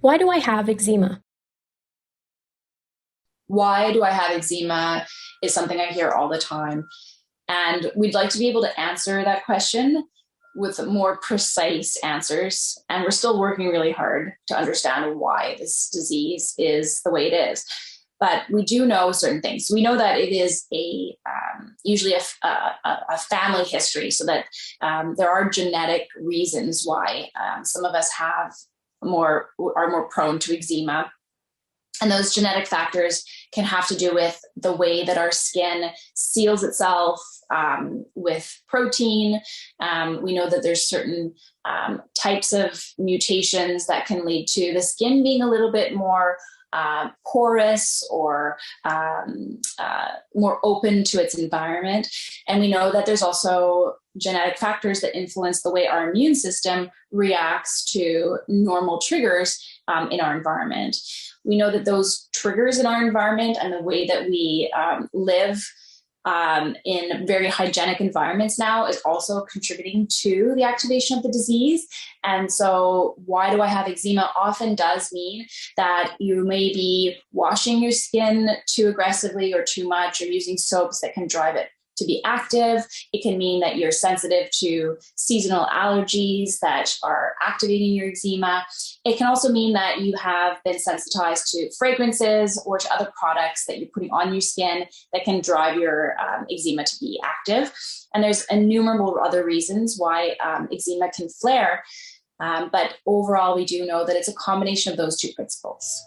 Why do I have eczema? Why do I have eczema is something I hear all the time. And we'd like to be able to answer that question with more precise answers. And we're still working really hard to understand why this disease is the way it is. But we do know certain things. We know that it is usually a family history, so that there are genetic reasons why some of us are more prone to eczema. And those genetic factors can have to do with the way that our skin seals itself with protein. We know that there's certain types of mutations that can lead to the skin being a little bit more porous or more open to its environment. And we know that there's also genetic factors that influence the way our immune system reacts to normal triggers in our environment. We know that those triggers in our environment and the way that we live in very hygienic environments now is also contributing to the activation of the disease. And so why do I have eczema often does mean that you may be washing your skin too aggressively or too much, or using soaps that can drive it to be active. It can mean that you're sensitive to seasonal allergies that are activating your eczema. It can also mean that you have been sensitized to fragrances or to other products that you're putting on your skin that can drive your eczema to be active. And there's innumerable other reasons why eczema can flare. But overall, we do know that it's a combination of those two principles.